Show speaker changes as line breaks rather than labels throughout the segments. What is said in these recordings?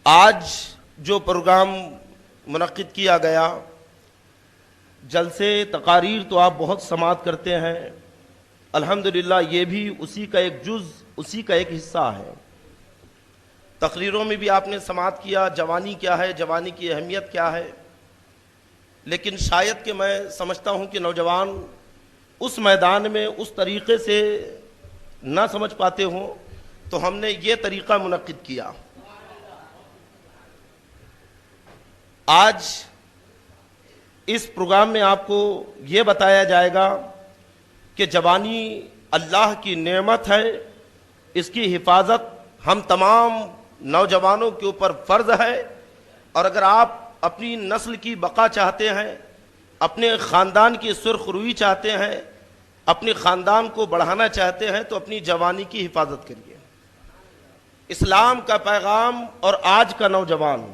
آج جو پروگرام منعقد کیا گیا، جلسے تقاریر تو آپ بہت سماعت کرتے ہیں، الحمدللہ یہ بھی اسی کا ایک جز، اسی کا ایک حصہ ہے۔ تقریروں میں بھی آپ نے سماعت کیا، جوانی کیا ہے، جوانی کی اہمیت کیا ہے، لیکن شاید کہ میں سمجھتا ہوں کہ نوجوان اس میدان میں اس طریقے سے نہ سمجھ پاتے ہوں، تو ہم نے یہ طریقہ منعقد کیا۔ آج اس پروگرام میں آپ کو یہ بتایا جائے گا کہ جوانی اللہ کی نعمت ہے، اس کی حفاظت ہم تمام نوجوانوں کے اوپر فرض ہے، اور اگر آپ اپنی نسل کی بقا چاہتے ہیں، اپنے خاندان کی سرخ روئی چاہتے ہیں، اپنے خاندان کو بڑھانا چاہتے ہیں، تو اپنی جوانی کی حفاظت کریے۔ اسلام کا پیغام اور آج کا نوجوان،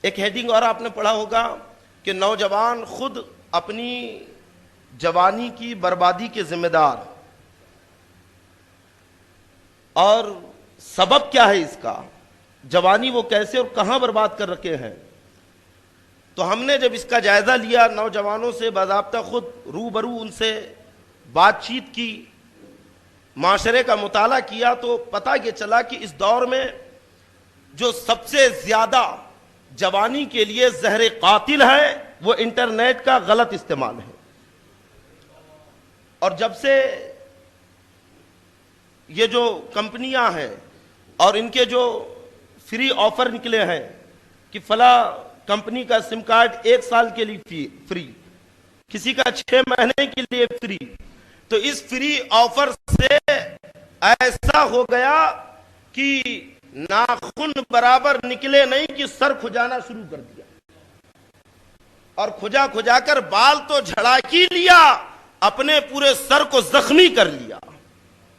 ایک ہیڈنگ اور آپ نے پڑھا ہوگا کہ نوجوان خود اپنی جوانی کی بربادی کے ذمہ دار، اور سبب کیا ہے اس کا، جوانی وہ کیسے اور کہاں برباد کر رکھے ہیں۔ تو ہم نے جب اس کا جائزہ لیا، نوجوانوں سے باضابطہ خود روبرو ان سے بات چیت کی، معاشرے کا مطالعہ کیا، تو پتہ یہ چلا کہ اس دور میں جو سب سے زیادہ جوانی کے لیے زہر قاتل ہے وہ انٹرنیٹ کا غلط استعمال ہے۔ اور جب سے یہ جو کمپنیاں ہیں اور ان کے جو فری آفر نکلے ہیں کہ فلاں کمپنی کا سم کارڈ 1 سال کے لیے فری، کسی کا 6 مہینے کے لیے فری، تو اس فری آفر سے ایسا ہو گیا کہ ناخن برابر نکلے نہیں کہ سر کھجانا شروع کر دیا، اور کھجا کھجا کر بال تو جھڑا کی لیا، اپنے پورے سر کو زخمی کر لیا۔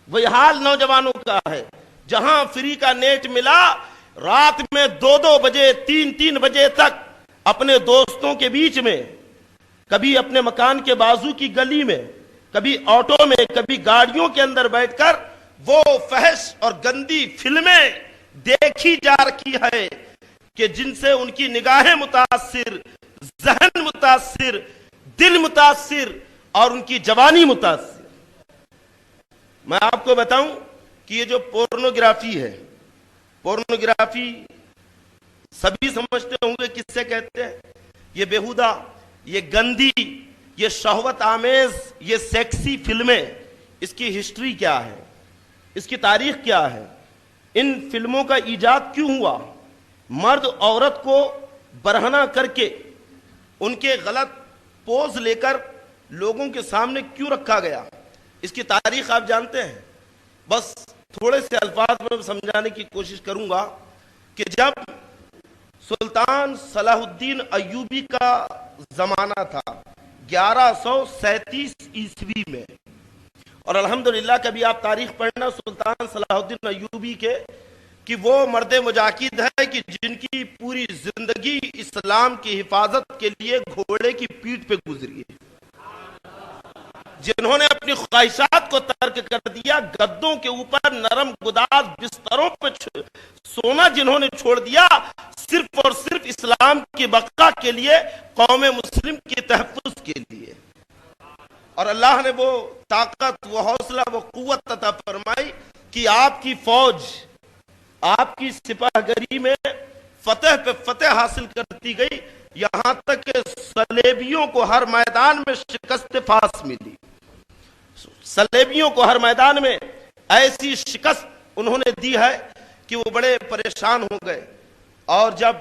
وہی حال نوجوانوں کا ہے، جہاں فری کا نیٹ ملا، رات میں 2 بجے 3 بجے تک اپنے دوستوں کے بیچ میں، کبھی اپنے مکان کے بازو کی گلی میں، کبھی آٹو میں، کبھی گاڑیوں کے اندر بیٹھ کر وہ فحش اور گندی فلمیں دیکھی جا رکھی ہے کہ جن سے ان کی نگاہیں متاثر، ذہن متاثر، دل متاثر اور ان کی جوانی متاثر۔ میں آپ کو بتاؤں کہ یہ جو پورنوگرافی ہے، پورنوگرافی سبھی سمجھتے ہوں گے کس سے کہتے ہیں، یہ بیہودہ، یہ گندی، یہ شہوت آمیز، یہ سیکسی فلمیں، اس کی ہسٹری کیا ہے، اس کی تاریخ کیا ہے، ان فلموں کا ایجاد کیوں ہوا، مرد عورت کو برہنہ کر کے ان کے غلط پوز لے کر لوگوں کے سامنے کیوں رکھا گیا، اس کی تاریخ آپ جانتے ہیں۔ بس تھوڑے سے الفاظ میں سمجھانے کی کوشش کروں گا کہ جب سلطان صلاح الدین ایوبی کا زمانہ تھا 1137 عیسوی میں، اور الحمدللہ کبھی آپ تاریخ پڑھنا سلطان صلاح الدین ایوبی کے، کہ وہ مرد مجاہد ہے کہ جن کی پوری زندگی اسلام کی حفاظت کے لیے گھوڑے کی پیٹھ پہ گزری ہے، جنہوں نے اپنی خواہشات کو ترک کر دیا، گدوں کے اوپر نرم گداز بستروں پہ سونا جنہوں نے چھوڑ دیا، صرف اور صرف اسلام کی بقا کے لیے، قوم مسلم کی تحفظ کے لیے۔ اور اللہ نے وہ طاقت، وہ حوصلہ، وہ قوت عطا فرمائی کہ آپ کی فوج، آپ کی سپاہ گری میں فتح پہ فتح حاصل کرتی گئی، یہاں تک کہ صلیبیوں کو ہر میدان میں شکست فاس ملی۔ صلیبیوں کو ہر میدان میں ایسی شکست انہوں نے دی ہے کہ وہ بڑے پریشان ہو گئے، اور جب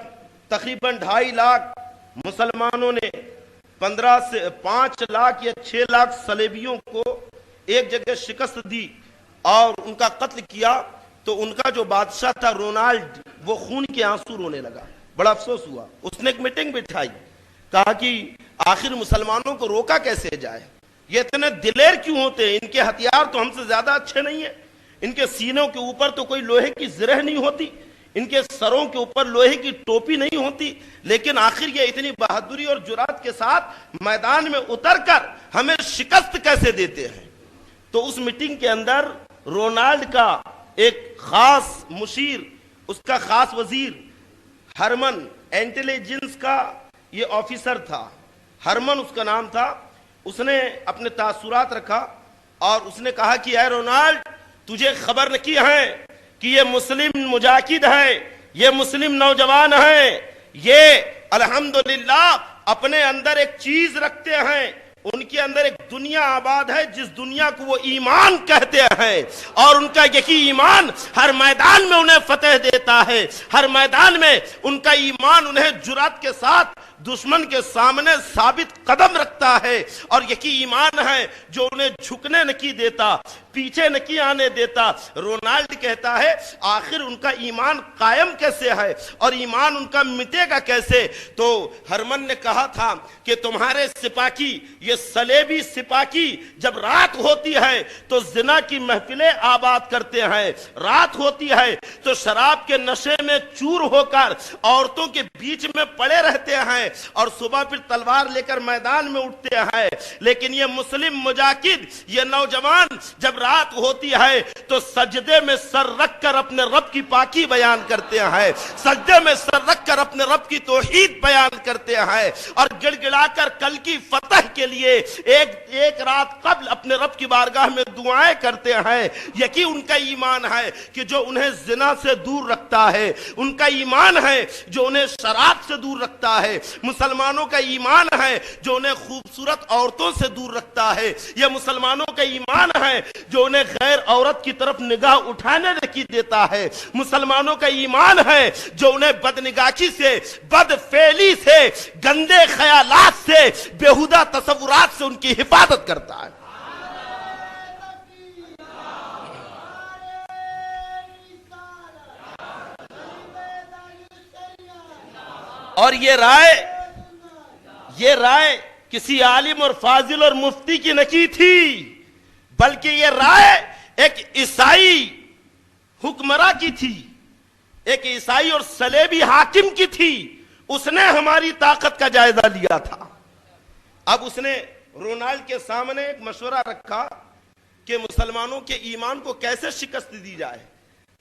تقریباً 2.5 لاکھ مسلمانوں نے 5 لاکھ یا 6 لاکھ صلیبیوں کو ایک جگہ شکست دی اور ان کا قتل کیا، تو ان کا جو بادشاہ تھا رونالڈ، وہ خون کے آنسو رونے لگا، بڑا افسوس ہوا۔ اس نے ایک میٹنگ بٹھائی، کہا کہ آخر مسلمانوں کو روکا کیسے جائے، یہ اتنے دلیر کیوں ہوتے ہیں، ان کے ہتھیار تو ہم سے زیادہ اچھے نہیں ہیں، ان کے سینوں کے اوپر تو کوئی لوہے کی زرہ نہیں ہوتی، ان کے سروں کے اوپر لوہے کی ٹوپی نہیں ہوتی، لیکن آخر یہ اتنی بہادری اور جرات کے ساتھ میدان میں اتر کر ہمیں شکست کیسے دیتے ہیں۔ تو اس میٹنگ کے اندر رونالڈ کا ایک خاص مشیر اس کا خاص وزیر ہرمن انٹیلیجنس کا یہ آفیسر تھا، ہرمن اس کا نام تھا. اس نے اپنے تاثرات رکھا اور اس نے کہا کہ اے رونالڈ، تجھے خبر نہیں ہے کہ یہ مسلم مجاہد ہے، یہ مسلم نوجوان ہیں، یہ الحمدللہ اپنے اندر ایک چیز رکھتے ہیں، ان کے اندر ایک دنیا آباد ہے جس دنیا کو وہ ایمان کہتے ہیں، اور ان کا یہی ایمان ہر میدان میں انہیں فتح دیتا ہے، ہر میدان میں ان کا ایمان انہیں جرأت کے ساتھ دشمن کے سامنے ثابت قدم رکھتا ہے، اور یہی ایمان ہے جو انہیں جھکنے نہیں دیتا، پیچھے نہیں آنے دیتا. رونالڈ کہتا ہے آخر ان کا ایمان قائم کیسے ہے اور ایمان ان کا مٹے گا کیسے؟ تو ہرمن نے کہا تھا کہ تمہارے سپاہی، یہ صلیبی سپاہی جب رات ہوتی ہے تو زنا کی محفلیں آباد کرتے ہیں، رات ہوتی ہے تو شراب کے نشے میں چور ہو کر عورتوں کے بیچ میں پڑے رہتے ہیں، اور صبح پھر تلوار لے کر میدان میں اٹھتے ہیں. لیکن یہ مسلم مجاہد، یہ نوجوان جب رات ہوتی ہے تو سجدے میں سر رکھ کر اپنے رب کی پاکی بیان کرتے ہیں، سجدے میں سر رکھ کر اپنے رب کی توحید بیان کرتے ہیں، اور گڑ گڑا کر کل کی فتح کے لیے ایک رات قبل اپنے رب کی بارگاہ میں دعائیں کرتے ہیں. یقین ان کا ایمان ہے کہ جو انہیں زنا سے دور رکھتا ہے، ان کا ایمان ہے جو انہیں شراب سے دور رکھتا ہے، مسلمانوں کا ایمان ہے جو انہیں خوبصورت عورتوں سے دور رکھتا ہے، یہ مسلمانوں کا ایمان ہے جو انہیں غیر عورت کی طرف نگاہ اٹھانے نہیں دیتا ہے، مسلمانوں کا ایمان ہے جو انہیں بدنگاہی سے، بد فعلی سے، گندے خیالات سے، بیہودہ تصورات سے ان کی حفاظت کرتا ہے. اور یہ رائے کسی عالم اور فاضل اور مفتی کی نہیں تھی، بلکہ یہ رائے ایک عیسائی حکمراں کی تھی، ایک عیسائی اور صلیبی حاکم کی تھی. اس نے ہماری طاقت کا جائزہ لیا تھا. اب اس نے رونالڈ کے سامنے ایک مشورہ رکھا کہ مسلمانوں کے ایمان کو کیسے شکست دی جائے.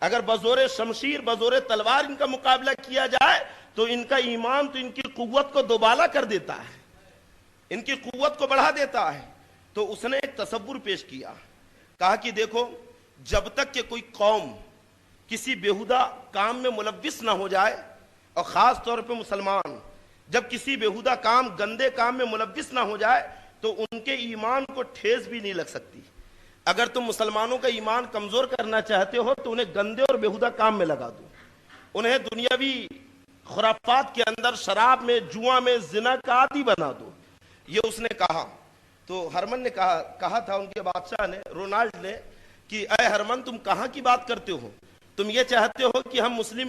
اگر بزور شمشیر، بزور تلوار ان کا مقابلہ کیا جائے تو ان کا ایمان تو ان کی قوت کو دوبالا کر دیتا ہے، ان کی قوت کو بڑھا دیتا ہے. تو اس نے ایک تصور پیش کیا، کہا کہ دیکھو، جب تک کہ کوئی قوم کسی بیہودہ کام میں ملوث نہ ہو جائے، اور خاص طور پہ مسلمان جب کسی بیہودہ کام، گندے کام میں ملوث نہ ہو جائے تو ان کے ایمان کو ٹھیس بھی نہیں لگ سکتی. اگر تم مسلمانوں کا ایمان کمزور کرنا چاہتے ہو تو انہیں گندے اور بیہودہ کام میں لگا دو، انہیں دنیاوی خرافات کے اندر، شراب میں، جوا میں، زنا کا عادی بنا دو. یہ اس نے کہا. تو ہرمن نے کہا تھا ان کے بادشاہ نے، رونالڈ نے، کہ اے ہرمن، تم کہاں کی بات کرتے ہو؟ تم یہ چاہتے ہو کہ ہم مسلم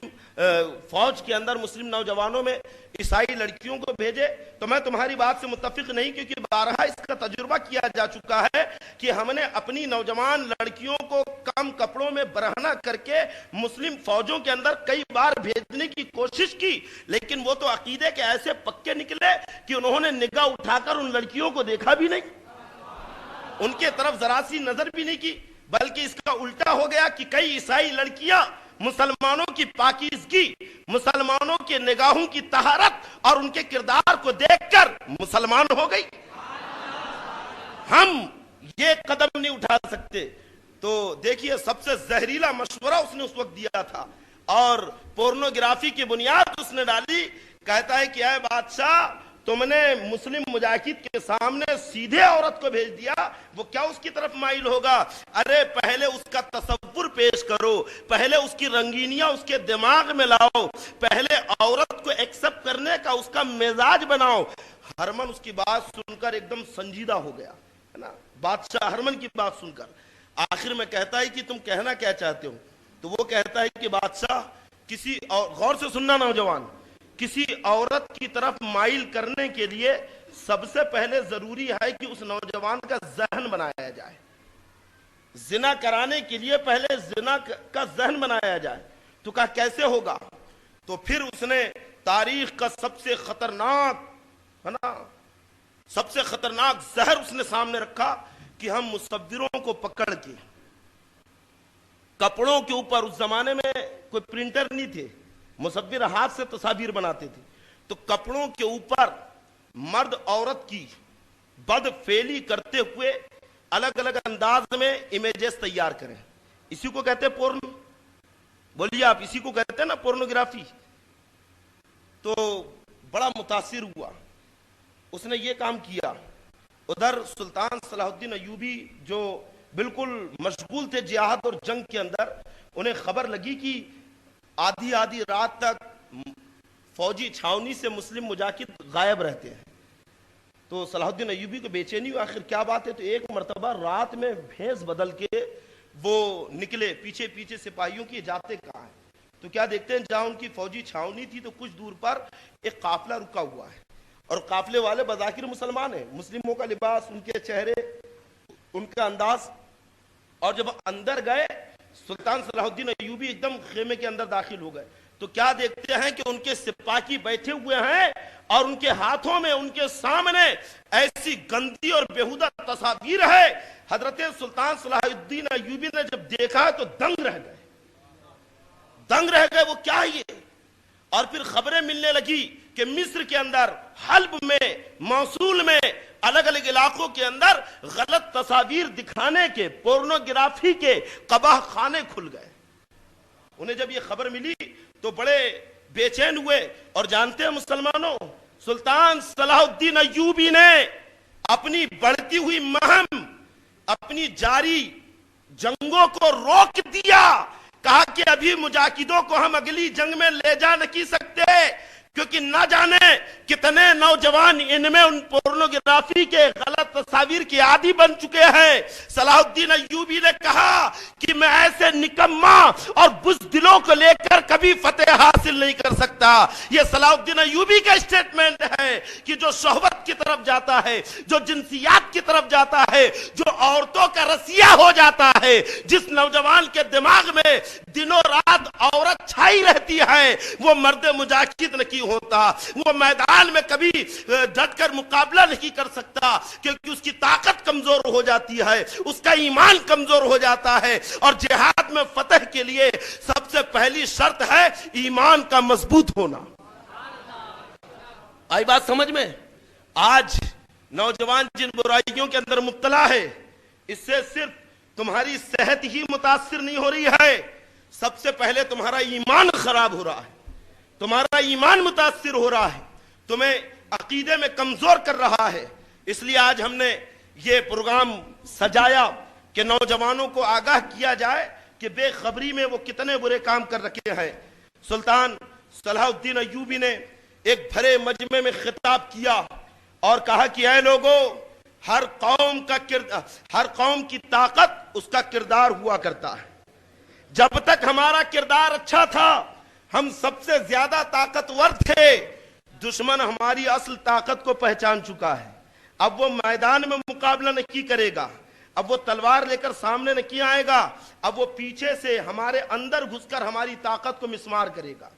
فوج کے اندر مسلم نوجوانوں میں عیسائی لڑکیوں کو بھیجے؟ تو میں تمہاری بات سے متفق نہیں، کیونکہ بارہا اس کا تجربہ کیا جا چکا ہے کہ ہم نے اپنی نوجوان لڑکیوں کو کم کپڑوں میں برہنہ کر کے مسلم فوجوں کے اندر کئی بار بھیجنے کی کوشش کی، لیکن وہ تو عقیدے کے ایسے پکے نکلے کہ انہوں نے نگاہ اٹھا کر ان لڑکیوں کو دیکھا بھی نہیں، ان کے طرف ذرا سی نظر بھی نہیں کی. بلکہ اس کا الٹا ہو گیا کہ کئی عیسائی لڑکیاں مسلمانوں کی پاکیزگی، مسلمانوں کے نگاہوں کی طہارت اور ان کے کردار کو دیکھ کر مسلمان ہو گئی. ہم یہ قدم نہیں اٹھا سکتے. تو دیکھیے، سب سے زہریلا مشورہ اس نے اس وقت دیا تھا، اور پورنوگرافی کی بنیاد اس نے ڈالی. کہتا ہے کہ اے بادشاہ، تم نے مسلم مجاہد کے سامنے سیدھے عورت کو بھیج دیا، وہ کیا اس کی طرف مائل ہوگا؟ ارے پہلے اس کا تصور پیش کرو، پہلے اس کی رنگینیاں اس کے دماغ میں لاؤ، پہلے عورت کو ایکسپٹ کرنے کا اس کا مزاج بناؤ. ہرمن اس کی بات سن کر ایک دم سنجیدہ ہو گیا ہے نا. بادشاہ ہرمن کی بات سن کر آخر میں کہتا ہے کہ تم کہنا کیا چاہتے ہو؟ تو وہ کہتا ہے کہ بادشاہ، کسی غور سے سننا نوجوان، کسی عورت کی طرف مائل کرنے کے لیے سب سے پہلے ضروری ہے کہ اس نوجوان کا ذہن بنایا جائے. زنا کرانے کے لیے پہلے زنا کا ذہن بنایا جائے. تو کہا کیسے ہوگا؟ تو پھر اس نے تاریخ کا سب سے خطرناک ہے نا، سب سے خطرناک زہر اس نے سامنے رکھا کہ ہم مصوروں کو پکڑ کے کپڑوں کے اوپر، اس زمانے میں کوئی پرنٹر نہیں تھے، مصور ہاتھ سے تصاویر بناتے تھے، تو کپڑوں کے اوپر مرد عورت کی بد فعلی کرتے ہوئے الگ الگ انداز میں امیجز تیار کریں، اسی کو کہتے ہیں پورن. بولیے آپ، اسی کو کہتے ہیں نا پورنوگرافی. تو بڑا متاثر ہوا، اس نے یہ کام کیا. ادھر سلطان صلاح الدین ایوبی جو بالکل مشغول تھے جہاد اور جنگ کے اندر، انہیں خبر لگی کہ آدھی آدھی رات تک فوجی چھاونی سے مسلم مجاہد غائب رہتے ہیں. تو صلاح الدین ایوبی کو بے چینی ہوئی، آخر کیا بات ہے. تو ایک مرتبہ رات میں بھیس بدل کے وہ نکلے پیچھے پیچھے سپاہیوں کی، جاتے کہاں ہیں. تو کیا دیکھتے ہیں، جہاں ان کی فوجی چھاونی تھی تو کچھ دور پر ایک قافلہ رکا ہوا ہے، اور قافلے والے بظاہر مسلمان ہیں، مسلموں کا لباس، ان کے چہرے، ان کا انداز. اور جب اندر گئے، سلطان صلاح الدین ایوبی ایک دم خیمے کے اندر داخل ہو گئے، تو کیا دیکھتے ہیں کہ ان کے سپاہی بیٹھے ہوئے ہیں، اور ان کے ہاتھوں میں، ان کے سامنے ایسی گندی اور بیہودہ تصاویر ہے. حضرت سلطان صلاح الدین ایوبی نے جب دیکھا تو دنگ رہ گئے، وہ کیا ہے یہ. اور پھر خبریں ملنے لگی کہ مصر کے اندر، حلب میں، موصول میں، الگ الگ علاقوں کے اندر غلط تصاویر دکھانے کے، پورنوگرافی کے قباہ خانے کھل گئے. انہیں جب یہ خبر ملی تو بڑے بے چین ہوئے. اور جانتے ہیں مسلمانوں، سلطان صلاح الدین ایوبی نے اپنی بڑھتی ہوئی مہم، اپنی جاری جنگوں کو روک دیا. کہا کہ ابھی مجاہدوں کو ہم اگلی جنگ میں لے جا نہیں سکتے، کیونکہ نہ جانے کتنے نوجوان ان میں ان پورنوگرافی کے غلط تصاویر کی عادی بن چکے ہیں. صلاح الدین ایوبی نے کہا کہ میں ایسے نکما اور بزدلوں کو لے کر کبھی فتح حاصل نہیں کر سکتا. یہ صلاح الدین ایوبی کا اسٹیٹمنٹ ہے کہ جو شہوت کی طرف جاتا ہے، جو جنسیات کی طرف جاتا ہے، جو عورتوں کا رسیہ ہو جاتا ہے، جس نوجوان کے دماغ میں دنوں رات عورت چھائی رہتی ہے، وہ مرد مجاہد نہیں ہوتا. وہ میدان میں کبھی ڈٹ کر مقابلہ نہیں کر سکتا، کیونکہ اس کی طاقت کمزور ہو جاتی ہے، اس کا ایمان کمزور ہو جاتا ہے. اور جہاد میں فتح کے لیے سب سے پہلی شرط ہے ایمان کا مضبوط ہونا. آئی بات سمجھ میں؟ آج نوجوان جن برائیوں کے اندر مبتلا ہے، اس سے صرف تمہاری صحت ہی متاثر نہیں ہو رہی ہے، سب سے پہلے تمہارا ایمان خراب ہو رہا ہے، تمہارا ایمان متاثر ہو رہا ہے، تمہیں عقیدے میں کمزور کر رہا ہے. اس لیے آج ہم نے یہ پروگرام سجایا کہ نوجوانوں کو آگاہ کیا جائے کہ بے خبری میں وہ کتنے برے کام کر رکھے ہیں. سلطان صلاح الدین ایوبی نے ایک بھرے مجمع میں خطاب کیا اور کہا کہ اے لوگوں، ہر قوم کی طاقت اس کا کردار ہوا کرتا ہے. جب تک ہمارا کردار اچھا تھا، ہم سب سے زیادہ طاقتور تھے. دشمن ہماری اصل طاقت کو پہچان چکا ہے. اب وہ میدان میں مقابلہ نہیں کرے گا، اب وہ تلوار لے کر سامنے نہیں آئے گا، اب وہ پیچھے سے ہمارے اندر گھس کر ہماری طاقت کو مسمار کرے گا،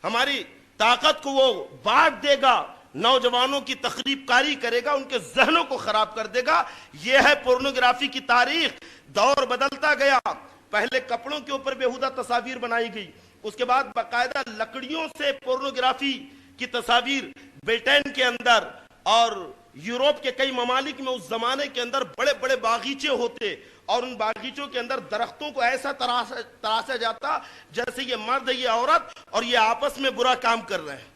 ہماری طاقت کو وہ بانٹ دے گا، نوجوانوں کی تخریب کاری کرے گا، ان کے ذہنوں کو خراب کر دے گا. یہ ہے پورنوگرافی کی تاریخ. دور بدلتا گیا. پہلے کپڑوں کے اوپر بیہودہ تصاویر بنائی گئی، اس کے بعد باقاعدہ لکڑیوں سے پورنوگرافی کی تصاویر برٹین کے اندر اور یوروپ کے کئی ممالک میں اس زمانے کے اندر بڑے بڑے باغیچے ہوتے، اور ان باغیچوں کے اندر درختوں کو ایسا تراشا جاتا جیسے یہ مرد، یہ عورت اور یہ آپس میں برا کام کر رہے ہیں.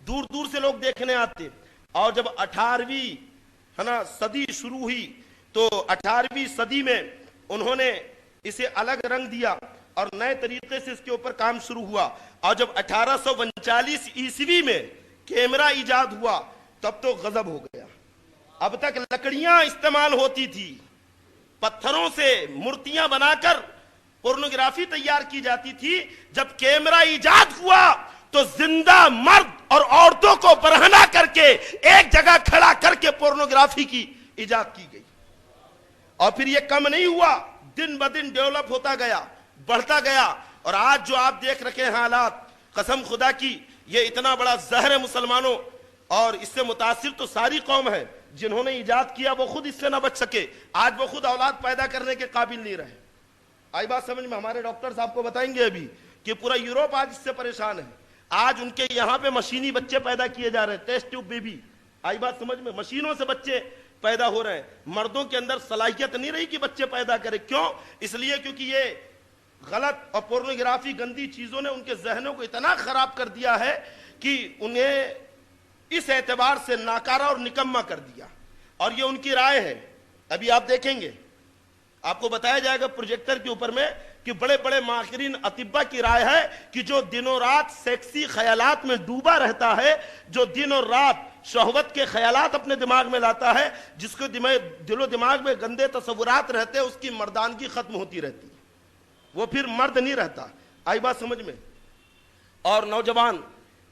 دور دور سے لوگ دیکھنے آتے. اور جب 18ویں صدی شروع ہوئی تو 18ویں صدی میں انہوں نے اسے الگ رنگ دیا اور نئے طریقے سے اس کے اوپر کام شروع ہوا. اور جب 1839 عیسوی میں کیمرہ ایجاد ہوا تب تو غضب ہو گیا. اب تک لکڑیاں استعمال ہوتی تھی، پتھروں سے مورتیاں بنا کر پورنوگرافی تیار کی جاتی تھی. جب کیمرہ ایجاد ہوا تو زندہ مرد اور عورتوں کو برہنہ کر کے ایک جگہ کھڑا کر کے پورنوگرافی کی ایجاد کی گئی. اور پھر یہ کم نہیں ہوا، دن بدن ڈیولپ ہوتا گیا، بڑھتا گیا. اور آج جو آپ دیکھ رکھے ہیں حالات، قسم خدا کی یہ اتنا بڑا زہر ہے مسلمانوں. اور اس سے متاثر تو ساری قوم ہے. جنہوں نے ایجاد کیا وہ خود اس سے نہ بچ سکے، آج وہ خود اولاد پیدا کرنے کے قابل نہیں رہے. آئی بات سمجھ میں؟ ہمارے ڈاکٹر صاحب کو بتائیں گے ابھی کہ پورا یوروپ آج اس سے پریشان ہے. آج ان کے یہاں پہ مشینی بچے پیدا کیے جا رہے ہیں, ٹیسٹ ٹیوب بیبی. آئی بات سمجھ میں؟ مشینوں سے بچے پیدا ہو رہے ہیں. مردوں کے اندر صلاحیت نہیں رہی کہ بچے پیدا کرے. کیوں؟ اس لیے کیونکہ یہ غلط اور پورنوگرافی گندی چیزوں نے ان کے ذہنوں کو اتنا خراب کر دیا ہے کہ انہیں اس اعتبار سے ناکارہ اور نکما کر دیا. اور یہ ان کی رائے ہے. ابھی آپ دیکھیں گے, آپ کو بتایا جائے گا پروجیکٹر کے اوپر میں کہ بڑے بڑے ماہرین اطباء کی رائے ہے کہ جو دن و رات سیکسی خیالات میں ڈوبا رہتا ہے, جو دن اور رات شہوت کے خیالات اپنے دماغ میں لاتا ہے, جس کو دل و دماغ میں گندے تصورات رہتے ہیں, اس کی مردانگی ختم ہوتی رہتی ہے, وہ پھر مرد نہیں رہتا. آئی بات سمجھ میں؟ اور نوجوان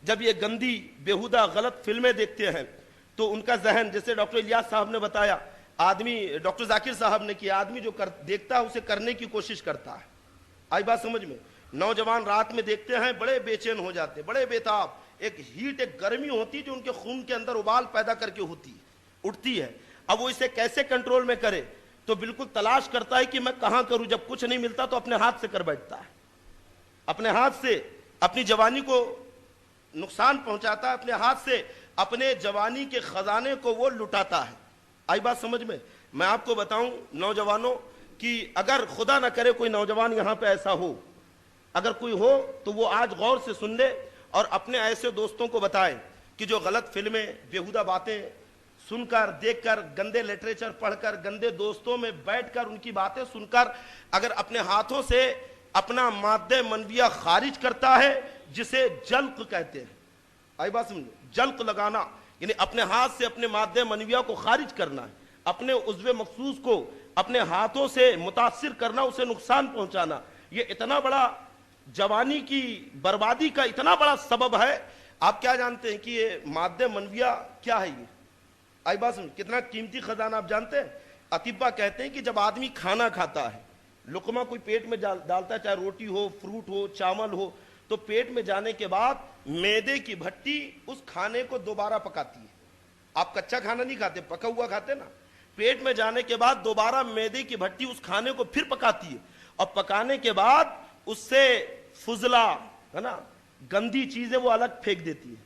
جب یہ گندی بیہودہ غلط فلمیں دیکھتے ہیں تو ان کا ذہن, جیسے ڈاکٹر الیاس صاحب نے بتایا, آدمی, ڈاکٹر ذاکر صاحب نے, کہ آدمی جو دیکھتا ہے اسے کرنے کی کوشش کرتا ہے. آئی بات سمجھ میں؟ نوجوان رات میں دیکھتے ہیں بڑے بے چین ہو جاتے, بڑے بےتاب, ایک ہیٹ, ایک گرمی ہوتی جو ان کے خون کے اندر ابال پیدا کر کے اٹھتی ہے. اب وہ اسے کیسے کنٹرول میں کرے تو بالکل تلاش کرتا ہے کہ میں کہاں کروں. جب کچھ نہیں ملتا تو اپنے ہاتھ سے کر بیٹھتا ہے, اپنے ہاتھ سے اپنی جوانی کو نقصان پہنچاتا ہے, اپنے ہاتھ سے اپنے جوانی کے خزانے کو وہ لٹاتا ہے. آئی بات سمجھ میں؟ میں آپ کو بتاؤں نوجوانوں کہ اگر خدا نہ کرے کوئی نوجوان یہاں پہ ایسا ہو, اگر کوئی ہو تو وہ آج غور سے سن لے اور اپنے ایسے دوستوں کو بتائے کہ جو غلط فلمیں, بیہودہ باتیں سن کر, دیکھ کر, گندے لٹریچر پڑھ کر, گندے دوستوں میں بیٹھ کر, ان کی باتیں سن کر اگر اپنے ہاتھوں سے اپنا مادہ منویہ خارج کرتا ہے, جسے جلق کہتے ہیں. آئی بات سمجھو؟ جلق لگانا یعنی اپنے ہاتھ سے اپنے مادہ منویہ کو خارج کرنا ہے, اپنے عضو مخصوص کو اپنے ہاتھوں سے متاثر کرنا, اسے نقصان پہنچانا. یہ اتنا بڑا جوانی کی بربادی کا اتنا بڑا سبب ہے. آپ کیا جانتے ہیں کہ یہ مادہ منویہ کیا ہے؟ یہ آئی بات سمجھ, کتنا قیمتی خزانہ آپ جانتے ہیں؟ اطباء کہتے ہیں کہ جب آدمی کھانا کھاتا ہے, لقمہ کوئی پیٹ میں ڈالتا ہے, چاہے روٹی ہو, فروٹ ہو, چاول ہو, تو پیٹ میں جانے کے بعد میدے کی بھٹی اس کھانے کو دوبارہ پکاتی ہے. آپ کچا کھانا نہیں کھاتے, پکا ہوا کھاتے نا. پیٹ میں جانے کے بعد دوبارہ میدے کی بھٹی اس کھانے کو پھر پکاتی ہے, اور پکانے کے بعد اس سے فضلہ ہے نا, گندی چیزیں وہ الگ پھینک دیتی ہے.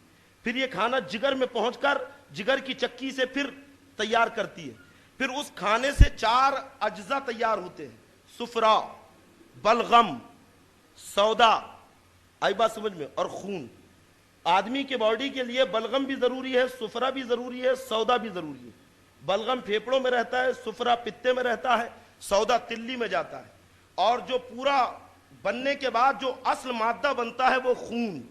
پھر یہ کھانا جگر میں پہنچ کر جگر کی چکی سے پھر تیار کرتی ہے. پھر اس کھانے سے 4 اجزاء تیار ہوتے ہیں: صفرا, بلغم, سودا. آئی بات سمجھ میں؟ اور خون. آدمی کے باڈی کے لیے بلغم بھی ضروری ہے, صفرا بھی ضروری ہے, سودا بھی ضروری ہے. بلغم پھیپڑوں میں رہتا ہے, صفرا پتے میں رہتا ہے, سودا تلی میں جاتا ہے. اور جو پورا بننے کے بعد جو اصل مادہ بنتا ہے وہ خون.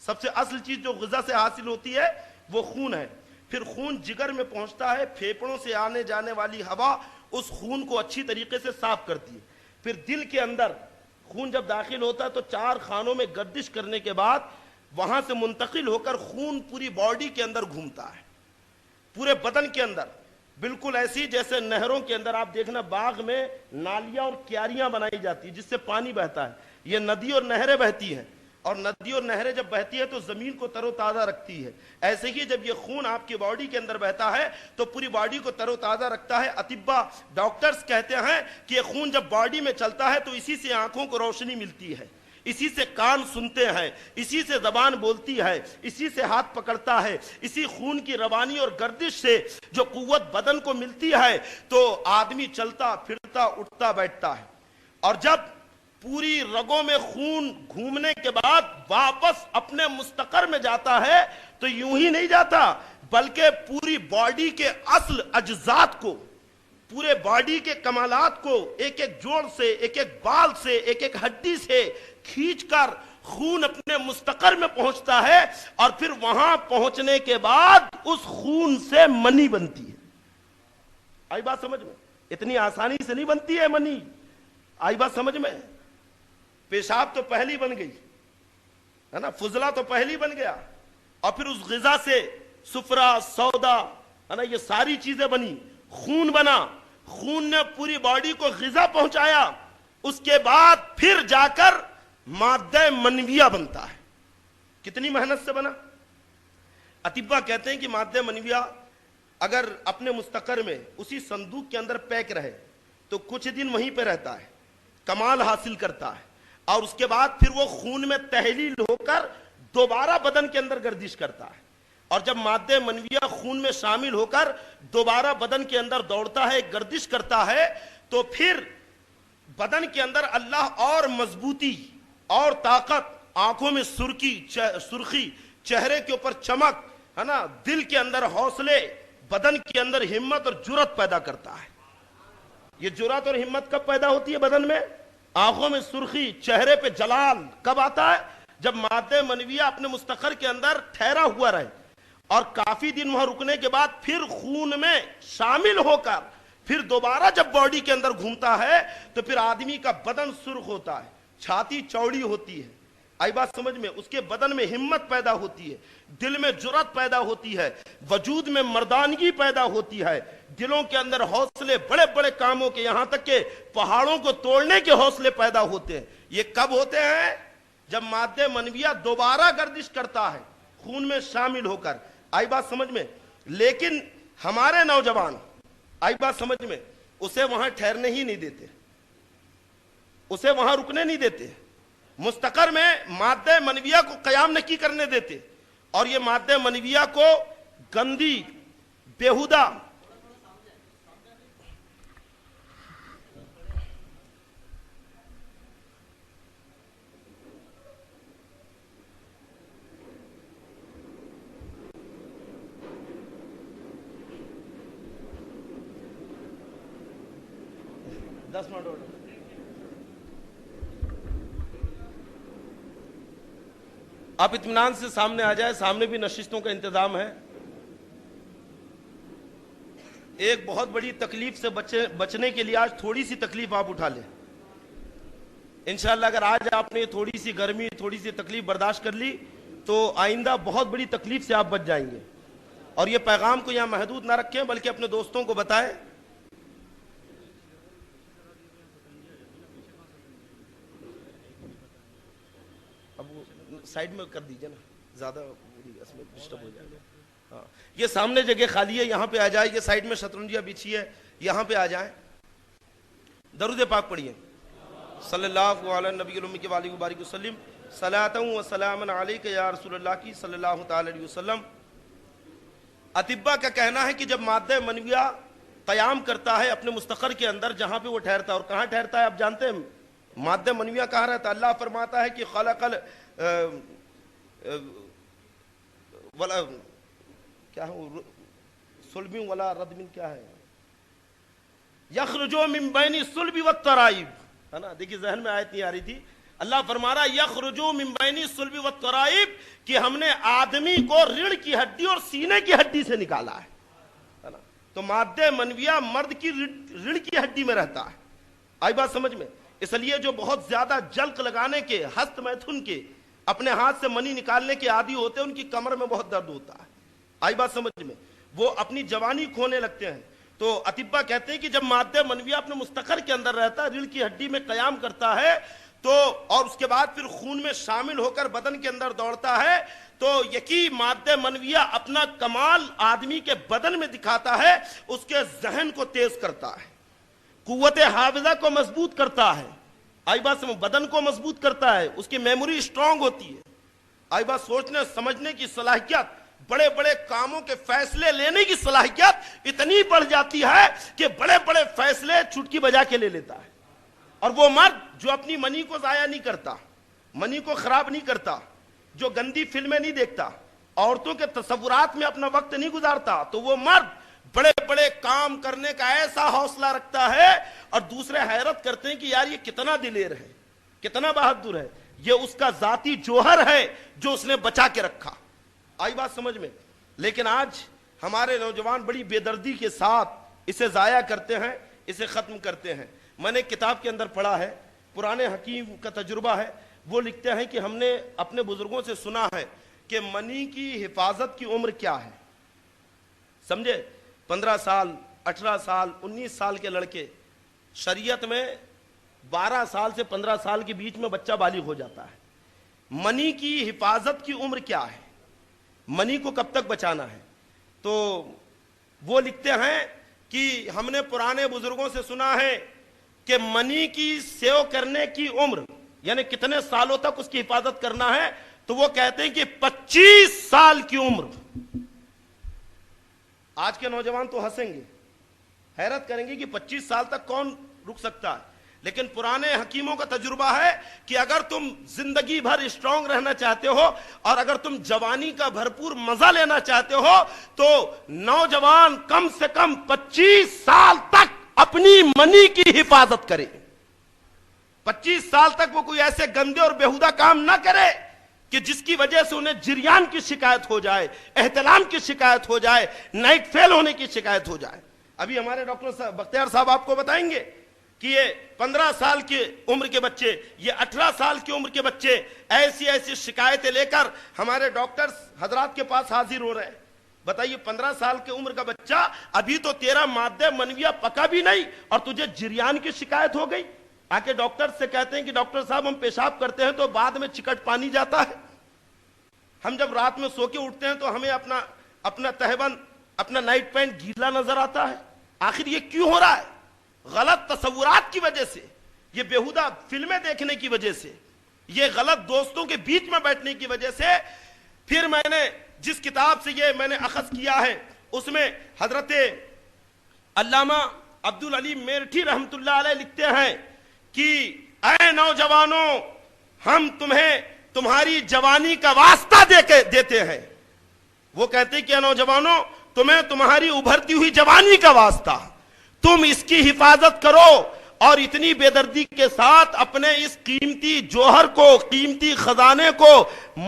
سب سے اصل چیز جو غذا سے حاصل ہوتی ہے وہ خون ہے. پھر خون جگر میں پہنچتا ہے, پھیپڑوں سے آنے جانے والی ہوا اس خون کو اچھی طریقے سے صاف کرتی ہے. پھر دل کے اندر خون جب داخل ہوتا ہے تو 4 خانوں میں گردش کرنے کے بعد وہاں سے منتقل ہو کر خون پوری باڈی کے اندر گھومتا ہے, پورے بدن کے اندر. بالکل ایسی جیسے نہروں کے اندر آپ دیکھنا باغ میں نالیاں اور کیاریاں بنائی جاتی ہیں جس سے پانی بہتا ہے. یہ ندی اور نہریں بہتی ہیں, اور ندی اور نہریں جب بہتی ہے تو زمین کو تر و تازہ رکھتی ہے. ایسے ہی جب یہ خون آپ کی باڈی کے اندر بہتا ہے تو پوری باڈی کو تر و تازہ رکھتا ہے. اطباء, ڈاکٹرز کہتے ہیں کہ یہ خون جب باڈی میں چلتا ہے تو اسی سے آنکھوں کو روشنی ملتی ہے, اسی سے کان سنتے ہیں, اسی سے زبان بولتی ہے, اسی سے ہاتھ پکڑتا ہے. اسی خون کی روانی اور گردش سے جو قوت بدن کو ملتی ہے تو آدمی چلتا پھرتا اٹھتا بیٹھتا ہے. اور جب پوری رگوں میں خون گھومنے کے بعد واپس اپنے مستقر میں جاتا ہے تو یوں ہی نہیں جاتا, بلکہ پوری باڈی کے اصل اجزات کو, پورے باڈی کے کمالات کو ایک ایک جوڑ سے, ایک ایک بال سے, ایک ایک ہڈی سے کھینچ کر خون اپنے مستقر میں پہنچتا ہے. اور پھر وہاں پہنچنے کے بعد اس خون سے منی بنتی ہے. آئی بات سمجھ میں؟ اتنی آسانی سے نہیں بنتی ہے منی. آئی بات سمجھ میں؟ پیشاب تو پہلی بن گئی ہے نا, فضلہ تو پہلی بن گیا, اور پھر اس غذا سے صفرا, سودا ہے نا, یہ ساری چیزیں بنی. خون بنا, خون نے پوری باڈی کو غذا پہنچایا. اس کے بعد پھر جا کر مادہ منویہ بنتا ہے. کتنی محنت سے بنا. اطباء کہتے ہیں کہ مادہ منویہ اگر اپنے مستقر میں اسی صندوق کے اندر پیک رہے تو کچھ دن وہیں پہ رہتا ہے, کمال حاصل کرتا ہے اور اس کے بعد پھر وہ خون میں تحلیل ہو کر دوبارہ بدن کے اندر گردش کرتا ہے، اور جب مادہ منویہ خون میں شامل ہو کر دوبارہ بدن کے اندر دوڑتا ہے، گردش کرتا ہے، تو پھر بدن کے اندر اللہ اور مضبوطی اور طاقت، آنکھوں میں سرخی، چہرے کے اوپر چمک، ہے نا، دل کے اندر حوصلے، بدن کے اندر ہمت اور جرأت پیدا کرتا ہے۔ یہ جرأت اور ہمت کب پیدا ہوتی ہے بدن میں؟ آنکھوں میں سرخی، چہرے پہ جلال کب آتا ہے؟ جب مادہ منویہ اپنے مستقر کے اندر ٹھہرا ہوا رہے اور کافی دن وہاں رکنے کے بعد پھر خون میں شامل ہو کر پھر دوبارہ جب باڈی کے اندر گھومتا ہے تو پھر آدمی کا بدن سرخ ہوتا ہے، چھاتی چوڑی ہوتی ہے، آئی بات سمجھ میں؟ اس کے بدن میں ہمت پیدا ہوتی ہے، دل میں جرأت پیدا ہوتی ہے، وجود میں مردانگی پیدا ہوتی ہے، دلوں کے اندر حوصلے بڑے بڑے کاموں کے، یہاں تک کہ پہاڑوں کو توڑنے کے حوصلے پیدا ہوتے ہیں۔ یہ کب ہوتے ہیں؟ جب مادہ منویہ دوبارہ گردش کرتا ہے خون میں شامل ہو کر، آئی بات سمجھ میں؟ لیکن ہمارے نوجوان، آئی بات سمجھ میں، اسے وہاں ٹھہرنے ہی نہیں دیتے، اسے وہاں رکنے نہیں دیتے، مستقر میں مادہ منویہ کو قیام نہیں کرنے دیتے، اور یہ مادہ منویہ کو گندی، بیہودہ، آپ اطمینان سے سامنے آ جائے، سامنے بھی نشستوں کا انتظام ہے۔ ایک بہت بڑی تکلیف سے بچنے کے لیے آج تھوڑی سی تکلیف آپ اٹھا لیں انشاءاللہ۔ اگر آج آپ نے تھوڑی سی گرمی، تھوڑی سی تکلیف برداشت کر لی تو آئندہ بہت بڑی تکلیف سے آپ بچ جائیں گے۔ اور یہ پیغام کو یہاں محدود نہ رکھیں بلکہ اپنے دوستوں کو بتائیں۔ سائیڈ میں کر دیجئے نا، زیادہ اس میں ڈسٹرب ہو جائے گا۔ یہ سامنے جگہ خالی ہے، یہاں پہ آ جائے، یہ سائیڈ میں شطرنجیاں بچھی ہے، یہاں پہ آ جائیں۔ درود پاک پڑھیے، صلی اللہ علیہ نبی الامی وآلہ وبارک وسلم، صلاۃ و سلام علیک یا رسول اللہ کی صلی اللہ تعالی علیہ وسلم۔ اطباء کا کہنا ہے کہ جب مادہ منویہ قیام کرتا ہے اپنے مستقر کے اندر جہاں پہ وہ ٹھہرتا ہے، اور کہاں ٹھہرتا ہے آپ جانتے ہیں؟ مادہ منویہ کہاں رہتا ہے؟ اللہ فرماتا ہے کہ خلق ولا کیا ہے، صلب ولا ردم، کیا ہے، یخرجو من بین الصلب والترائب، ہے نا؟ دیکھیے ذہن میں آیت نہیں آ رہی تھی۔ اللہ فرما رہا ہے یخرجو من بین الصلب والترائب، کہ ہم نے آدمی کو ریڑھ کی ہڈی اور سینے کی ہڈی سے نکالا ہے نا؟ تو مادہ منویہ مرد کی ریڑھ کی ہڈی میں رہتا ہے، آئی بات سمجھ میں؟ اس لیے جو بہت زیادہ جلق لگانے کے، ہست میتھن کے، اپنے ہاتھ سے منی نکالنے کے عادی ہوتے ہیں، ان کی کمر میں بہت درد ہوتا ہے، آئی بات سمجھ میں؟ وہ اپنی جوانی کھونے لگتے ہیں۔ تو اطباء کہتے ہیں کہ جب مادہ منویہ اپنے مستقر کے اندر رہتا ہے، ریڑھ کی ہڈی میں قیام کرتا ہے، تو اور اس کے بعد پھر خون میں شامل ہو کر بدن کے اندر دوڑتا ہے، تو یقین مادہ منویہ اپنا کمال آدمی کے بدن میں دکھاتا ہے، اس کے ذہن کو تیز کرتا ہے، قوت حافظہ کو مضبوط کرتا ہے، آئی بات سمجھ، بدن کو مضبوط کرتا ہے، اس کی میموری اسٹرانگ ہوتی ہے، آئی بات سوچنے سمجھنے کی صلاحیت، بڑے بڑے کاموں کے فیصلے لینے کی صلاحیت اتنی بڑھ جاتی ہے کہ بڑے بڑے فیصلے چٹکی بجا کے لے لیتا ہے۔ اور وہ مرد جو اپنی منی کو ضائع نہیں کرتا، منی کو خراب نہیں کرتا، جو گندی فلمیں نہیں دیکھتا، عورتوں کے تصورات میں اپنا وقت نہیں گزارتا، تو وہ مرد بڑے بڑے کام کرنے کا ایسا حوصلہ رکھتا ہے، اور دوسرے حیرت کرتے ہیں کہ یار یہ کتنا دلیر ہے، کتنا بہادر ہے۔ یہ اس کا ذاتی جوہر ہے جو اس نے بچا کے رکھا، آئی بات سمجھ میں؟ لیکن آج ہمارے نوجوان بڑی بے دردی کے ساتھ اسے ضائع کرتے ہیں، اسے ختم کرتے ہیں۔ میں نے کتاب کے اندر پڑھا ہے، پرانے حکیم کا تجربہ ہے، وہ لکھتے ہیں کہ ہم نے اپنے بزرگوں سے سنا ہے کہ منی کی حفاظت کی عمر کیا ہے، سمجھے؟ 15 سال، 18 سال، 19 سال کے لڑکے، شریعت میں 12 سال سے 15 سال کے بیچ میں بچہ بالغ ہو جاتا ہے۔ منی کی حفاظت کی عمر کیا ہے، منی کو کب تک بچانا ہے؟ تو وہ لکھتے ہیں کہ ہم نے پرانے بزرگوں سے سنا ہے کہ منی کی سیو کرنے کی عمر یعنی کتنے سالوں تک اس کی حفاظت کرنا ہے، تو وہ کہتے ہیں کہ 25 سال کی عمر. آج کے نوجوان تو ہنسیں گے، حیرت کریں گے کہ 25 سال تک کون رک سکتا ہے، لیکن پرانے حکیموں کا تجربہ ہے کہ اگر تم زندگی بھر اسٹرانگ رہنا چاہتے ہو اور اگر تم جوانی کا بھرپور مزہ لینا چاہتے ہو تو نوجوان کم سے کم 25 سال تک اپنی منی کی حفاظت کرے. 25 سال تک وہ کوئی ایسے گندے اور بیہودہ کام نہ کرے کہ جس کی وجہ سے انہیں جریان کی شکایت ہو جائے، احتلام کی شکایت ہو جائے، نائٹ فیل ہونے کی شکایت ہو جائے. ابھی ہمارے ڈاکٹر بختیار صاحب آپ کو بتائیں گے کہ یہ 15 سال کی عمر کے بچے، یہ 18 سال کی عمر کے بچے ایسی ایسی شکایتیں لے کر ہمارے ڈاکٹرز حضرات کے پاس حاضر ہو رہے ہیں. بتائیے 15 سال کی عمر کا بچہ، ابھی تو تیرا مادہ منویہ پکا بھی نہیں اور تجھے جریان کی شکایت ہو گئی. آ کے ڈاکٹر سے کہتے ہیں کہ ڈاکٹر صاحب ہم پیشاب کرتے ہیں تو بعد میں چکٹ پانی جاتا ہے. ہم جب رات میں سو کے اٹھتے ہیں تو ہمیں اپنا تہبند، اپنا نائٹ پینٹ گیلا نظر آتا ہے. آخر یہ کیوں ہو رہا ہے؟ غلط تصورات کی وجہ سے، یہ بیہودہ فلمیں دیکھنے کی وجہ سے، یہ غلط دوستوں کے بیچ میں بیٹھنے کی وجہ سے. پھر میں نے جس کتاب سے یہ میں نے اخذ کیا ہے اس میں حضرت علامہ عبدالعلیم میرٹھی رحمت اللہ علیہ لکھتے ہیں کہ اے نوجوانوں، ہم تمہیں تمہاری جوانی کا واسطہ دیتے ہیں. وہ کہتے ہیں کہ اے نوجوانوں، تمہیں تمہاری ابھرتی ہوئی جوانی کا واسطہ، تم اس کی حفاظت کرو اور اتنی بے دردی کے ساتھ اپنے اس قیمتی جوہر کو، قیمتی خزانے کو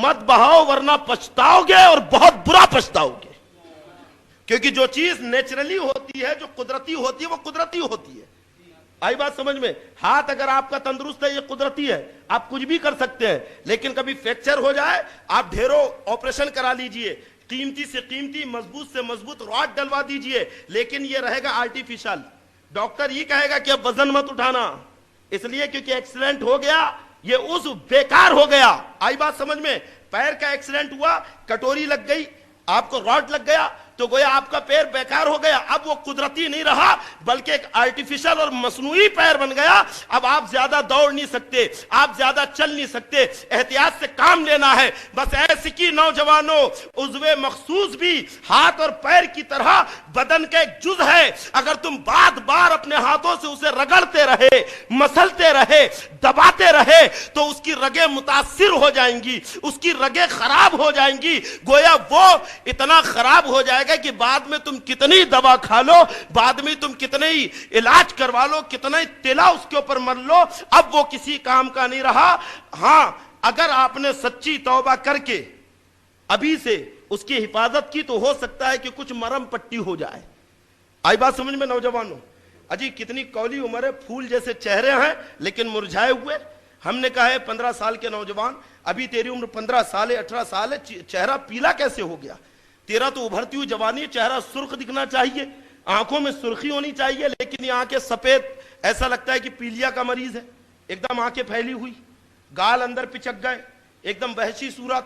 مت بہاؤ، ورنہ پچھتاؤ گے اور بہت برا پچھتاؤ گے. کیونکہ جو چیز نیچرلی ہوتی ہے، جو قدرتی ہوتی ہے، وہ قدرتی ہوتی ہے. آئی بات سمجھ میں؟ ہاتھ اگر آپ کا تندرست ہے، یہ قدرتی ہے، آپ کچھ بھی کر سکتے ہیں. لیکن کبھی فریکچر ہو جائے، آپ ڈھیروں آپریشن کرا لیجئے، قیمتی سے قیمتی، مضبوط سے مضبوط راڈ ڈلوا دیجئے، لیکن یہ رہے گا آرٹیفیشل. ڈاکٹر یہ کہے گا کہ اب وزن مت اٹھانا، اس لیے کیونکہ ایکسیڈنٹ ہو گیا، یہ عضو بیکار ہو گیا. آئی بات سمجھ میں؟ پیر کا ایکسیڈنٹ ہوا، کٹوری لگ گئی، آپ کو راڈ لگ گیا تو گویا آپ کا پیر بیکار ہو گیا. اب وہ قدرتی نہیں رہا بلکہ ایک آرٹیفیشل اور مصنوعی پیر بن گیا. اب آپ زیادہ دوڑ نہیں سکتے، آپ زیادہ چل نہیں سکتے، احتیاط سے کام لینا ہے. بس ایسے کی نوجوانوں، عضو مخصوص بھی ہاتھ اور پیر کی طرح بدن کا ایک جز ہے. اگر تم بار بار اپنے ہاتھوں سے اسے رگڑتے رہے، مسلتے رہے، دباتے رہے تو اس کی رگیں متاثر ہو جائیں گی، اس کی رگیں خراب ہو جائیں گی. گویا وہ اتنا خراب ہو جائے گا کہ بعد میں تم کتنی دوا کھا لو، بعد میں تم کتنے علاج کروا لو، کتنا تیلا اس کے اوپر مر لو، اب وہ کسی کام کا نہیں رہا. ہاں، اگر آپ نے سچی توبہ کر کے ابھی سے اس کی حفاظت کی تو ہو سکتا ہے کہ کچھ مرم پٹی ہو جائے. آئی بات سمجھ میں نوجوانوں؟ اجی کتنی کولی عمر ہے، پھول جیسے چہرے ہیں لیکن مرجھائے ہوئے. ہم نے کہا ہے 15 سال کے نوجوان، ابھی تیری عمر 15 سال ہے، 18 سال ہے، چہرہ پیلا کیسے ہو گیا؟ تیرا تو ابھرتی ہوئی جوانی ہے، چہرہ سرخ دکھنا چاہیے، آنکھوں میں سرخی ہونی چاہیے، لیکن یہ آنکھیں سفید، ایسا لگتا ہے کہ پیلیا کا مریض ہے. ایک دم آنکھیں پھیلی ہوئی، گال اندر پچک گئے، ایک دم وحشی صورت.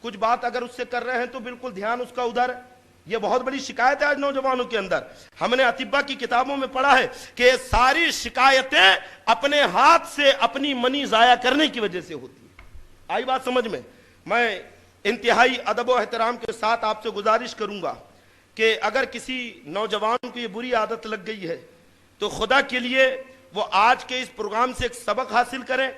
کچھ بات اگر اس سے کر رہے ہیں تو بالکل دھیان اس کا ادھر ہے. یہ بہت بڑی شکایت ہے آج نوجوانوں کے اندر. ہم نے اطباء کی کتابوں میں پڑھا ہے کہ ساری شکایتیں اپنے ہاتھ سے اپنی منی ضائع کرنے کی وجہ سے ہوتی ہیں. آئی بات سمجھ میں؟ میں انتہائی ادب و احترام کے ساتھ آپ سے گزارش کروں گا کہ اگر کسی نوجوان کو یہ بری عادت لگ گئی ہے تو خدا کے لیے وہ آج کے اس پروگرام سے ایک سبق حاصل کریں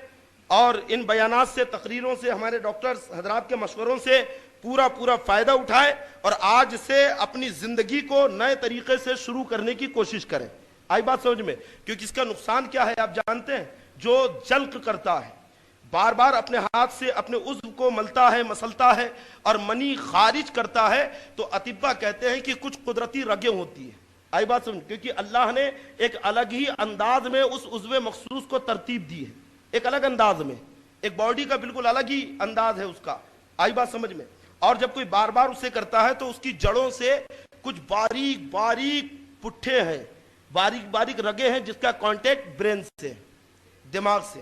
اور ان بیانات سے، تقریروں سے، ہمارے ڈاکٹرز حضرات کے مشوروں سے پورا فائدہ اٹھائے اور آج سے اپنی زندگی کو نئے طریقے سے شروع کرنے کی کوشش کریں. آئی بات سمجھ میں؟ کیونکہ اس کا نقصان کیا ہے آپ جانتے ہیں. جو جلق کرتا ہے، بار بار اپنے ہاتھ سے اپنے عضو کو ملتا ہے، مسلتا ہے اور منی خارج کرتا ہے، تو اطباء کہتے ہیں کہ کچھ قدرتی رگیں ہوتی ہیں. آئی بات سمجھ؟ کیونکہ اللہ نے ایک الگ ہی انداز میں اس عضو مخصوص کو ترتیب دی ہے، ایک الگ انداز میں، ایک باڈی کا بالکل الگ ہی انداز ہے اس کا. آئی بات سمجھ میں؟ اور جب کوئی بار بار اسے کرتا ہے تو اس کی جڑوں سے کچھ باریک پٹھے ہیں، باریک رگیں ہیں جس کا کانٹیکٹ برین سے، دماغ سے.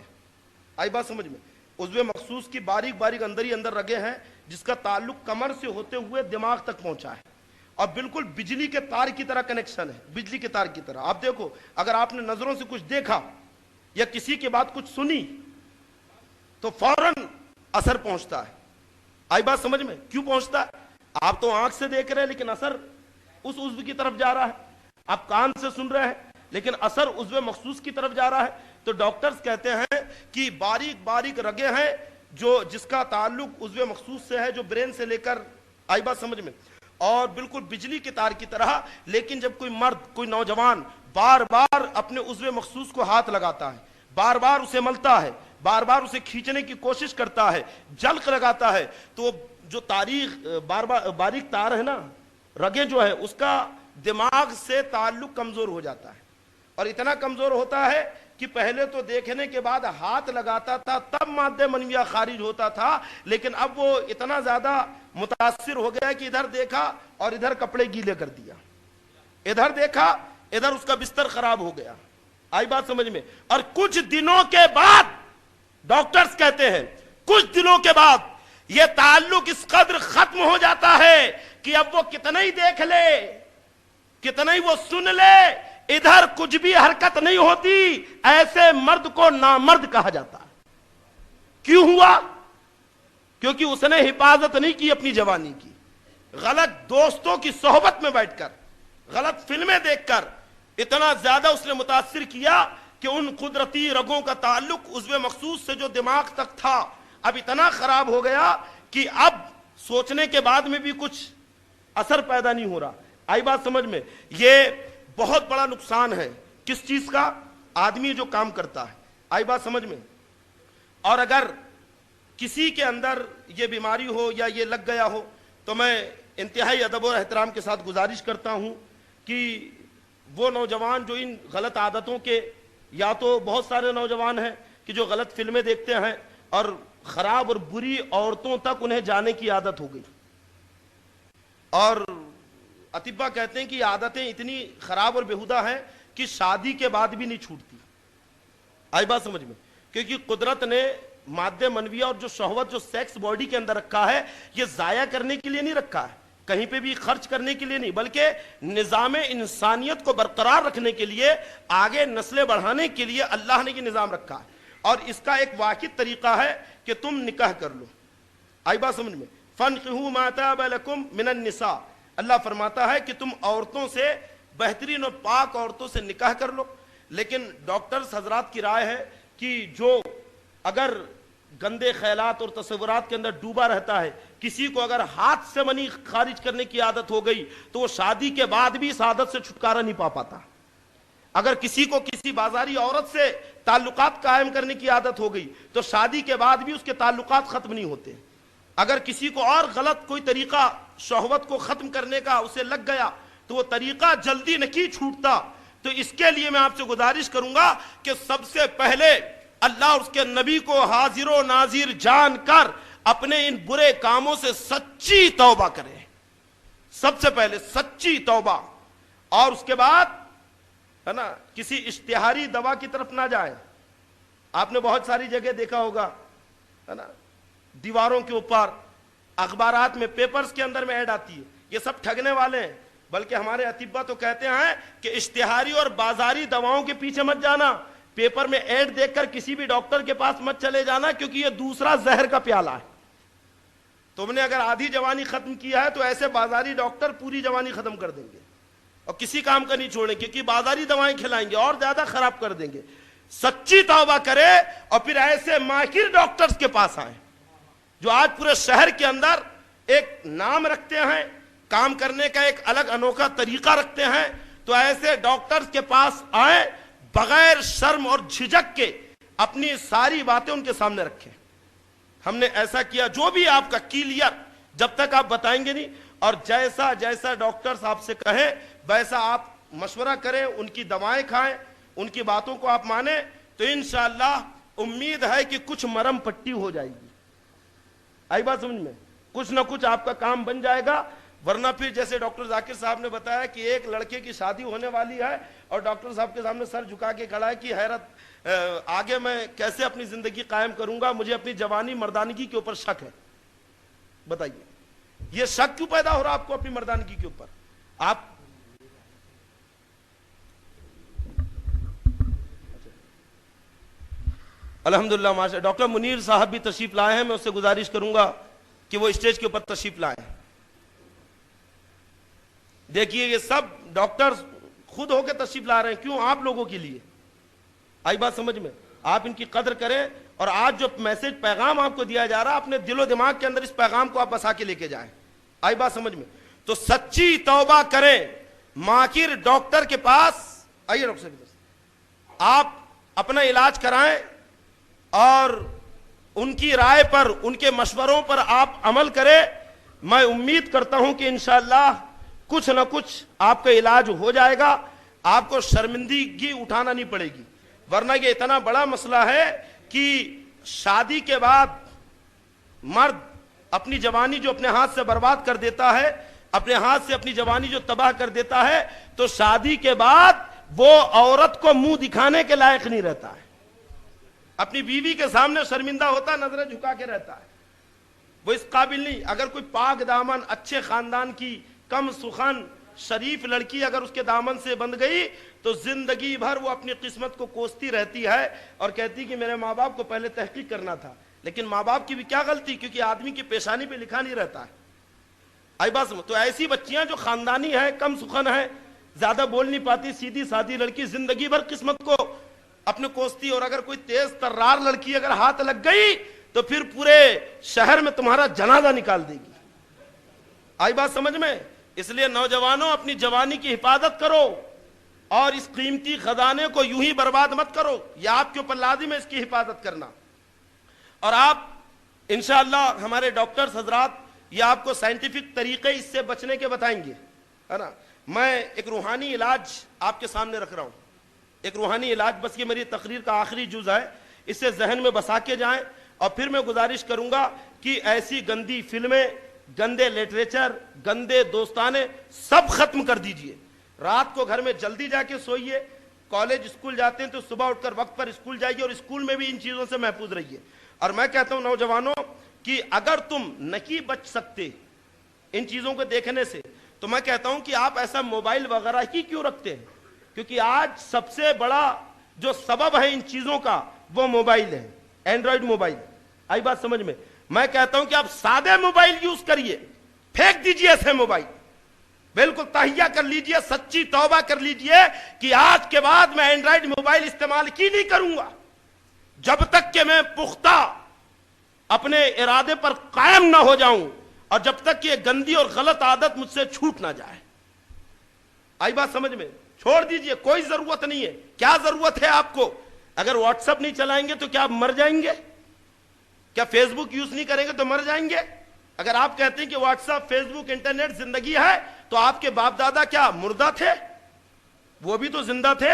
آئی بات سمجھ میں؟ عضو مخصوص کی باریک اندر ہی اندر رگیں ہیں جس کا تعلق کمر سے ہوتے ہوئے دماغ تک پہنچا ہے اور بالکل بجلی کے تار کی طرح کنیکشن ہے، بجلی کے تار کی طرح. آپ دیکھو، اگر آپ نے نظروں سے کچھ دیکھا یا کسی کی بات کچھ سنی تو فوراً اثر پہنچتا ہے. آئی بات سمجھ میں؟ کیوں پہنچتا ہے؟ آپ تو آنکھ سے دیکھ رہے ہیں لیکن اثر اس عضو کی طرف جا رہا ہے. آپ کان سے سن رہے ہیں لیکن اثر عضو مخصوص کی طرف جا رہا ہے. تو ڈاکٹرز کہتے ہیں کہ باریک باریک رگیں ہیں جو جس کا تعلق عضو مخصوص سے ہے, جو برین سے لے کر, آئی بات سمجھ میں, اور بالکل بجلی کے تار کی طرح. لیکن جب کوئی مرد, کوئی نوجوان بار بار اپنے عضو مخصوص کو ہاتھ لگاتا ہے, بار بار اسے ملتا ہے, بار بار اسے کھینچنے کی کوشش کرتا ہے, جلق لگاتا ہے, تو جو باریک تار ہے نا, رگیں جو ہے, اس کا دماغ سے تعلق کمزور ہو جاتا ہے. اور اتنا کمزور ہوتا ہے کہ پہلے تو دیکھنے کے بعد ہاتھ لگاتا تھا تب مادہ منویہ خارج ہوتا تھا, لیکن اب وہ اتنا زیادہ متاثر ہو گیا کہ ادھر دیکھا اور ادھر کپڑے گیلے کر دیا, ادھر دیکھا ادھر اس کا بستر خراب ہو گیا. آئی بات سمجھ میں؟ اور کچھ دنوں کے بعد ڈاکٹرز کہتے ہیں کچھ دنوں کے بعد یہ تعلق اس قدر ختم ہو جاتا ہے کہ اب وہ کتنا ہی دیکھ لے, کتنا ہی وہ سن لے, ادھر کچھ بھی حرکت نہیں ہوتی. ایسے مرد کو نامرد کہا جاتا ہے. کیوں ہوا؟ کیونکہ اس نے حفاظت نہیں کی اپنی جوانی کی. غلط دوستوں کی صحبت میں بیٹھ کر, غلط فلمیں دیکھ کر اتنا زیادہ اس نے متاثر کیا کہ ان قدرتی رگوں کا تعلق عضو مخصوص سے جو دماغ تک تھا اب اتنا خراب ہو گیا کہ اب سوچنے کے بعد میں بھی کچھ اثر پیدا نہیں ہو رہا. آئی بات سمجھ میں؟ یہ بہت بڑا نقصان ہے. کس چیز کا؟ آدمی جو کام کرتا ہے. آئی بات سمجھ میں؟ اور اگر کسی کے اندر یہ بیماری ہو یا یہ لگ گیا ہو تو میں انتہائی ادب اور احترام کے ساتھ گزارش کرتا ہوں کہ وہ نوجوان جو ان غلط عادتوں کے, یا تو بہت سارے نوجوان ہیں کہ جو غلط فلمیں دیکھتے ہیں اور خراب اور بری عورتوں تک انہیں جانے کی عادت ہو گئی, اور اطباء کہتے ہیں کہ یہ عادتیں اتنی خراب اور بیہودہ ہیں کہ شادی کے بعد بھی نہیں چھوٹتی. آئی بات سمجھ میں؟ کیونکہ قدرت نے مادہ منویہ اور جو شہوت جو سیکس باڈی کے اندر رکھا ہے یہ ضائع کرنے کے لیے نہیں رکھا ہے, کہیں پہ بھی خرچ کرنے کے لیے نہیں, بلکہ نظام انسانیت کو برقرار رکھنے کے لیے, آگے نسلیں بڑھانے کے لیے اللہ نے یہ نظام رکھا ہے. اور اس کا ایک واحد طریقہ ہے کہ تم نکاح کر لو. آئی بات سمجھ میں؟ فَانْكِحُوا مَا طَابَ لَكُم مِّنَ النِّسَاءِ, اللہ فرماتا ہے کہ تم عورتوں سے, بہترین اور پاک عورتوں سے نکاح کر لو. لیکن ڈاکٹرز حضرات کی رائے ہے کہ جو اگر گندے خیالات اور تصورات کے اندر ڈوبا رہتا ہے, کسی کو اگر ہاتھ سے منی خارج کرنے کی عادت ہو گئی تو وہ شادی کے بعد بھی اس عادت سے چھٹکارا نہیں پا پاتا. اگر کسی کو کسی بازاری عورت سے تعلقات قائم کرنے کی عادت ہو گئی تو شادی کے بعد بھی اس کے تعلقات ختم نہیں ہوتے. اگر کسی کو اور غلط کوئی طریقہ شہوت کو ختم کرنے کا اسے لگ گیا تو وہ طریقہ جلدی نہیں چھوٹتا. تو اس کے لیے میں آپ سے گزارش کروں گا کہ سب سے پہلے اللہ اور اس کے نبی کو حاضر و ناظر جان کر اپنے ان برے کاموں سے سچی توبہ کریں. سب سے پہلے سچی توبہ, اور اس کے بعد ہے نا کسی اشتہاری دوا کی طرف نہ جائیں. آپ نے بہت ساری جگہ دیکھا ہوگا ہے نا, دیواروں کے اوپر, اخبارات میں, پیپرز کے اندر میں ایڈ آتی ہے. یہ سب ٹھگنے والے ہیں. بلکہ ہمارے اطباء تو کہتے ہیں کہ اشتہاری اور بازاری دواؤں کے پیچھے مت جانا, پیپر میں ایڈ دیکھ کر کسی بھی ڈاکٹر کے پاس مت چلے جانا, کیونکہ یہ دوسرا زہر کا پیالہ ہے. تم نے اگر آدھی جوانی ختم کیا ہے تو ایسے بازاری ڈاکٹر پوری جوانی ختم کر دیں گے اور کسی کام کا نہیں چھوڑیں, کیونکہ بازاری دوائیں کھلائیں گے اور زیادہ خراب کر دیں گے. سچی توبہ کرے اور پھر ایسے ماہر ڈاکٹرز کے پاس آئیں جو آج پورے شہر کے اندر ایک نام رکھتے ہیں, کام کرنے کا ایک الگ انوکھا طریقہ رکھتے ہیں. تو ایسے ڈاکٹرز کے پاس آئیں, بغیر شرم اور جھجک کے اپنی ساری باتیں ان کے سامنے رکھیں. ہم نے ایسا کیا, جو بھی آپ کا کلیئر, جب تک آپ بتائیں گے نہیں, اور جیسا جیسا ڈاکٹرز آپ سے کہیں ویسا آپ مشورہ کریں, ان کی دوائیں کھائیں, ان کی باتوں کو آپ مانیں, تو انشاءاللہ امید ہے کہ کچھ مرم پٹی ہو جائے گی. آئی بات سمجھ میں؟ کچھ نہ کچھ آپ کا کام بن جائے گا. ورنہ پھر جیسے ڈاکٹر ذاکر صاحب نے بتایا کہ ایک لڑکے کی شادی ہونے والی ہے اور ڈاکٹر صاحب کے سامنے سر جھکا کے کھڑا ہے کہ حیرت, آگے میں کیسے اپنی زندگی قائم کروں گا, مجھے اپنی جوانی مردانگی کے اوپر شک ہے. بتائیے یہ شک کیوں پیدا ہو رہا آپ کو اپنی مردانگی کے اوپر؟ آپ الحمدللہ ماشاء اللہ ڈاکٹر منیر صاحب بھی تشریف لائے ہیں، میں اس سے گزارش کروں گا کہ وہ اسٹیج کے اوپر تشریف لائیں. دیکھیے یہ سب ڈاکٹر خود ہو کے تشریف لا رہے ہیں، کیوں؟ آپ لوگوں کے لیے. آئی بات سمجھ میں؟ آپ ان کی قدر کریں، اور آج جو میسج پیغام آپ کو دیا جا رہا ہے اپنے دل و دماغ کے اندر اس پیغام کو آپ بسا کے لے کے جائیں. آئی بات سمجھ میں؟ تو سچی توبہ کریں، ماہر ڈاکٹر کے پاس آئیے. ڈاکٹر صاحب آپ اپنا علاج کرائیں اور ان کی رائے پر، ان کے مشوروں پر آپ عمل کریں. میں امید کرتا ہوں کہ انشاءاللہ کچھ نہ کچھ آپ کا علاج ہو جائے گا، آپ کو شرمندگی اٹھانا نہیں پڑے گی. ورنہ یہ اتنا بڑا مسئلہ ہے کہ شادی کے بعد مرد اپنی جوانی جو اپنے ہاتھ سے برباد کر دیتا ہے، اپنے ہاتھ سے اپنی جوانی جو تباہ کر دیتا ہے، تو شادی کے بعد وہ عورت کو منہ دکھانے کے لائق نہیں رہتا ہے. اپنی بیوی کے سامنے شرمندہ ہوتا ہے، نظریں جھکا کے رہتا ہے، وہ اس قابل نہیں. اگر کوئی پاک دامن اچھے خاندان کی کم سخن شریف لڑکی اگر اس کے دامن سے بندھ گئی تو زندگی بھر وہ اپنی قسمت کو کوستی رہتی ہے اور کہتی کہ میرے ماں باپ کو پہلے تحقیق کرنا تھا. لیکن ماں باپ کی بھی کیا غلطی، کیونکہ آدمی کی پیشانی پہ لکھا نہیں رہتا ہے. آئی بات سمجھ؟ تو ایسی بچیاں جو خاندانی ہے، کم سخن ہے، زیادہ بول نہیں پاتی، سیدھی سادھی لڑکی زندگی بھر قسمت کو اپنے کوستی. اور اگر کوئی تیز ترار لڑکی اگر ہاتھ لگ گئی تو پھر پورے شہر میں تمہارا جنازہ نکال دے گی. آئی بات سمجھ میں؟ اس لیے نوجوانوں اپنی جوانی کی حفاظت کرو اور اس قیمتی خزانے کو یوں ہی برباد مت کرو. یہ آپ کے اوپر لازم ہے اس کی حفاظت کرنا. اور آپ انشاءاللہ ہمارے ڈاکٹرز حضرات یہ آپ کو سائنٹیفک طریقے اس سے بچنے کے بتائیں گے، ہے نا. میں ایک روحانی علاج آپ کے سامنے رکھ رہا ہوں، ایک روحانی علاج. بس یہ میری تقریر کا آخری جز ہے، اسے ذہن میں بسا کے جائیں. اور پھر میں گزارش کروں گا کہ ایسی گندی فلمیں، گندے لٹریچر، گندے دوستانے سب ختم کر دیجئے. رات کو گھر میں جلدی جا کے سوئیے. کالج اسکول جاتے ہیں تو صبح اٹھ کر وقت پر اسکول جائیے، اور اسکول میں بھی ان چیزوں سے محفوظ رہیے. اور میں کہتا ہوں نوجوانوں کہ اگر تم نہیں بچ سکتے ان چیزوں کو دیکھنے سے تو میں کہتا ہوں کہ آپ ایسا موبائل وغیرہ ہی کیوں رکھتے ہیں، کیونکہ آج سب سے بڑا جو سبب ہے ان چیزوں کا وہ موبائل ہے، اینڈرائیڈ موبائل. آئی بات سمجھ میں؟ میں کہتا ہوں کہ آپ سادے موبائل یوز کریے، پھینک دیجئے ایسے موبائل، بالکل تہیہ کر لیجئے، سچی توبہ کر لیجئے کہ آج کے بعد میں اینڈرائیڈ موبائل استعمال کی نہیں کروں گا جب تک کہ میں پختہ اپنے ارادے پر قائم نہ ہو جاؤں، اور جب تک کہ یہ گندی اور غلط عادت مجھ سے چھوٹ نہ جائے. آئی بات سمجھ میں؟ چھوڑ دیجئے، کوئی ضرورت نہیں ہے. کیا ضرورت ہے آپ کو؟ اگر واٹس ایپ نہیں چلائیں گے تو کیا آپ مر جائیں گے؟ کیا فیس بک یوز نہیں کریں گے تو مر جائیں گے؟ اگر آپ کہتے ہیں کہ واٹس ایپ، فیس بک، انٹرنیٹ زندگی ہے تو آپ کے باپ دادا کیا مردہ تھے؟ وہ بھی تو زندہ تھے.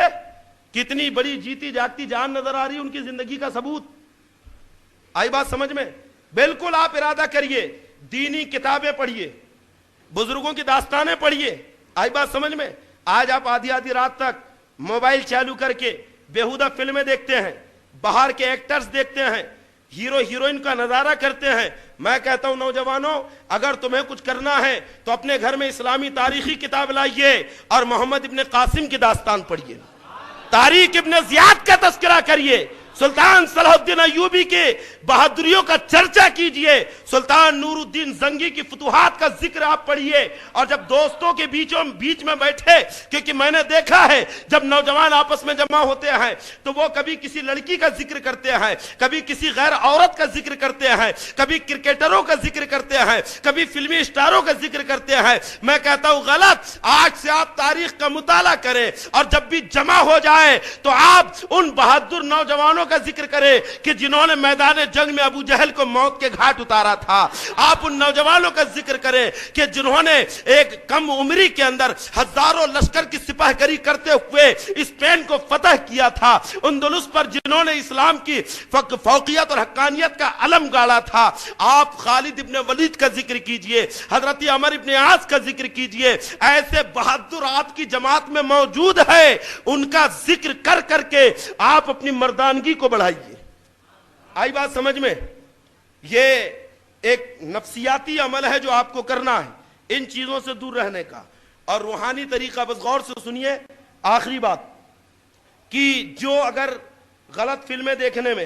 کتنی بڑی جیتی جاگتی جان نظر آ رہی ان کی زندگی کا ثبوت. آئی بات سمجھ میں؟ بالکل آپ ارادہ کریے، دینی کتابیں پڑھیے، بزرگوں کی داستانیں پڑھیے. آئی بات سمجھ میں؟ آج آپ آدھی آدھی رات تک موبائل چالو کر کے بیہودہ فلمیں دیکھتے ہیں، باہر کے ایکٹرز دیکھتے ہیں، ہیرو ہیروئن کا نظارہ کرتے ہیں. میں کہتا ہوں نوجوانوں اگر تمہیں کچھ کرنا ہے تو اپنے گھر میں اسلامی تاریخی کتاب لائیے اور محمد ابن قاسم کی داستان پڑھیے، تاریخ ابن زیاد کا تذکرہ کریے، سلطان صلاح الدین ایوبی کے بہادریوں کا چرچا کیجئے، سلطان نور الدین زنگی کی فتوحات کا ذکر آپ پڑھیے. اور جب دوستوں کے بیچ میں بیٹھے، کیونکہ میں نے دیکھا ہے جب نوجوان آپس میں جمع ہوتے ہیں تو وہ کبھی کسی لڑکی کا ذکر کرتے ہیں، کبھی کسی غیر عورت کا ذکر کرتے ہیں، کبھی کرکٹروں کا ذکر کرتے ہیں، کبھی فلمی اسٹاروں کا ذکر کرتے ہیں. میں کہتا ہوں غلط. آج سے آپ تاریخ کا مطالعہ کریں اور جب بھی جمع ہو جائے تو آپ ان بہادر نوجوانوں کا ذکر کرے کہ جنہوں نے میدان جنگ میں ابو جہل کو موت کے گھاٹ اتارا تھا. آپ ان نوجوانوں کا ذکر کریں کہ جنہوں نے ایک کم عمری کے اندر ہزاروں لشکر کی سپاہ گری کرتے ہوئے اسپین کو فتح کیا تھا، اندلس پر جنہوں نے اسلام کی فوقیت اور حقانیت کا علم گاڑا تھا. آپ خالد ابن ولید کا ذکر کیجئے، حضرت عمر ابن عاص کا ذکر کیجئے. ایسے بہادر آپ کی جماعت میں موجود ہے، ان کا ذکر کر کر کے آپ اپنی مردانگی کو بڑھائیے. آئی بات سمجھ میں؟ یہ ایک نفسیاتی عمل ہے جو آپ کو کرنا ہے، ان چیزوں سے دور رہنے کا. اور روحانی طریقہ بس غور سے سنیے. آخری بات کہ جو اگر غلط فلمیں دیکھنے میں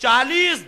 40